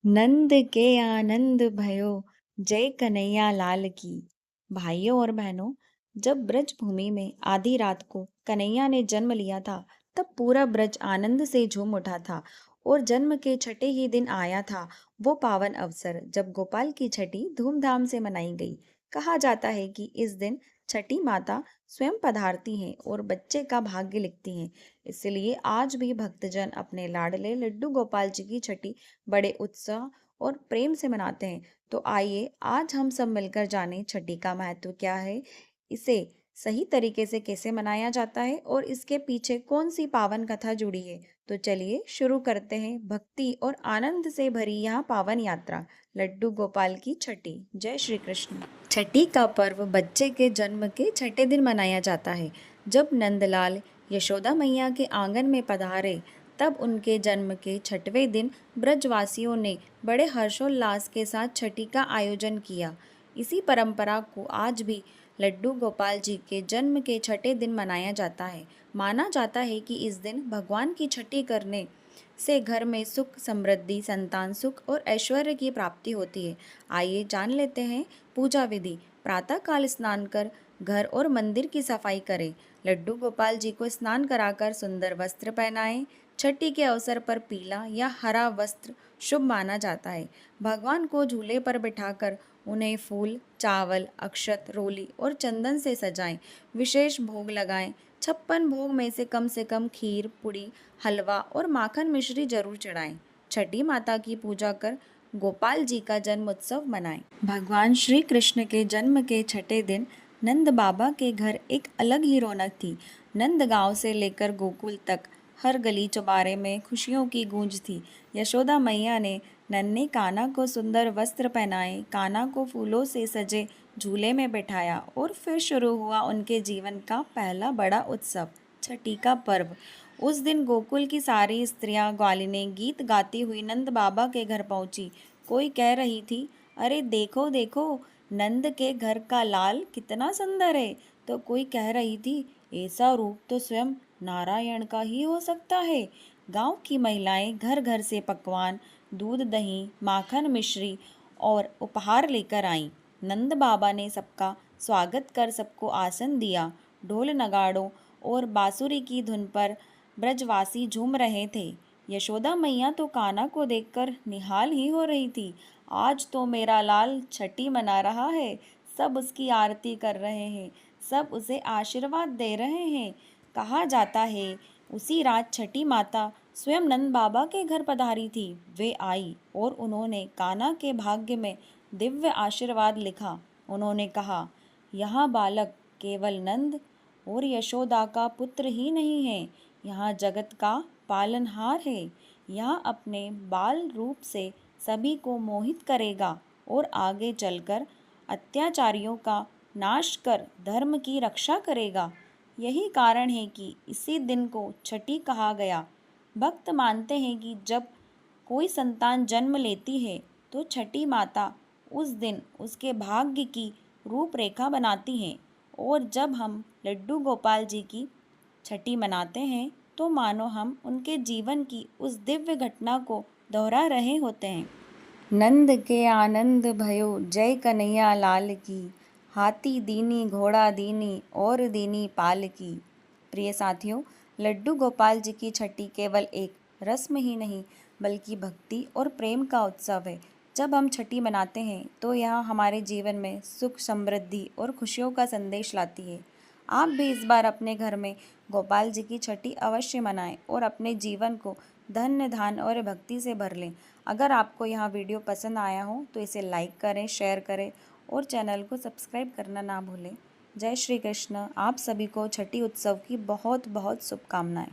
नंद के आनंद भयो, जय कन्हैया लाल की। भाइयों और बहनों, जब ब्रज भूमि में आधी रात को कन्हैया ने जन्म लिया था, तब पूरा ब्रज आनंद से झूम उठा था। और जन्म के छठे ही दिन आया था वो पावन अवसर, जब गोपाल की छठी धूमधाम से मनाई गई। कहा जाता है कि इस दिन छठी माता स्वयं पधारती हैं और बच्चे का भाग्य लिखती हैं। इसलिए आज भी भक्तजन अपने लाडले लड्डू गोपाल जी की छठी बड़े उत्साह और प्रेम से मनाते हैं। तो आइए आज हम सब मिलकर जानें छठी का महत्व क्या है, इसे सही तरीके से कैसे मनाया जाता है और इसके पीछे कौन सी पावन कथा जुड़ी है। तो चलिए शुरू करते हैं भक्ति और आनंद से भरी यह पावन यात्रा, लड्डू गोपाल की छठी। जय श्री कृष्ण। छठी का पर्व बच्चे के जन्म के छठे दिन मनाया जाता है। जब नंदलाल यशोदा मैया के आंगन में पधारे, तब उनके जन्म के छठवें दिन ब्रजवासियों ने बड़े हर्षोल्लास के साथ छठी का आयोजन किया। इसी परंपरा को आज भी लड्डू गोपाल जी के जन्म के छठे दिन मनाया जाता है। माना जाता है कि इस दिन भगवान की छठी करने से घर में सुख, समृद्धि, संतान सुख और ऐश्वर्य की प्राप्ति होती है। आइए जान लेते हैं पूजा विधि। प्रातः काल स्नान कर घर और मंदिर की सफाई करें। लड्डू गोपाल जी को स्नान कराकर सुंदर वस्त्र पहनाएं। छठी के अवसर पर पीला या हरा वस्त्र शुभ माना जाता है। भगवान को झूले पर बिठाकर उन्हें फूल, चावल, अक्षत, रोली और चंदन से सजाएं। विशेष भोग लगाएं। 56 भोग में से कम खीर, पुड़ी, हलवा और माखन मिश्री जरूर चढ़ाएं। छठी माता की पूजा कर गोपाल जी का जन्म उत्सव मनाएं। भगवान श्री कृष्ण के जन्म के छठे दिन नंद बाबा के घर एक अलग ही रौनक थी। नंद गांव से लेकर गोकुल तक हर गली चौबारे में खुशियों की गूंज थी। यशोदा मैया ने नन्हे कान्हा को सुंदर वस्त्र पहनाए, कान्हा को फूलों से सजे झूले में बैठाया और फिर शुरू हुआ उनके जीवन का पहला बड़ा उत्सव, छठी का पर्व। उस दिन गोकुल की सारी स्त्रियां ग्वालिनें गीत गाती हुई नंद बाबा के घर पहुंची। कोई कह रही थी, अरे देखो देखो, नंद के घर का लाल कितना सुंदर है। तो कोई कह रही थी, ऐसा रूप तो स्वयं नारायण का ही हो सकता है। गांव की महिलाएं घर घर से पकवान, दूध, दही, माखन, मिश्री और उपहार लेकर आईं। नंद बाबा ने सबका स्वागत कर सबको आसन दिया। ढोल, नगाड़ों और बांसुरी की धुन पर ब्रजवासी झूम रहे थे। यशोदा मैया तो कान्हा को देखकर निहाल ही हो रही थी। आज तो मेरा लाल छठी मना रहा है। सब उसकी आरती कर रहे हैं, सब उसे आशीर्वाद दे रहे हैं। कहा जाता है उसी रात छठी माता स्वयं नंद बाबा के घर पधारी थी। वे आई और उन्होंने कान्हा के भाग्य में दिव्य आशीर्वाद लिखा। उन्होंने कहा, यह बालक केवल नंद और यशोदा का पुत्र ही नहीं है, यह जगत का पालनहार है। यह अपने बाल रूप से सभी को मोहित करेगा और आगे चलकर अत्याचारियों का नाश कर धर्म की रक्षा करेगा। यही कारण है कि इसी दिन को छठी कहा गया। भक्त मानते हैं कि जब कोई संतान जन्म लेती है तो छठी माता उस दिन उसके भाग्य की रूपरेखा बनाती हैं। और जब हम लड्डू गोपाल जी की छठी मनाते हैं तो मानो हम उनके जीवन की उस दिव्य घटना को दोहरा रहे होते हैं। नंद के आनंद भयो, जय कन्हैया लाल की। हाथी दीनी घोड़ा दीनी और दीनी पाल की। प्रिय साथियों, लड्डू गोपाल जी की छठी केवल एक रस्म ही नहीं बल्कि भक्ति और प्रेम का उत्सव है। जब हम छठी मनाते हैं तो यह हमारे जीवन में सुख, समृद्धि और खुशियों का संदेश लाती है। आप भी इस बार अपने घर में गोपाल जी की छठी अवश्य मनाएं और अपने जीवन को धन्य, धान और भक्ति से भर लें। अगर आपको यह वीडियो पसंद आया हो तो इसे लाइक करें, शेयर करें और चैनल को सब्सक्राइब करना ना भूलें। जय श्री कृष्ण। आप सभी को छठी उत्सव की बहुत बहुत शुभकामनाएं।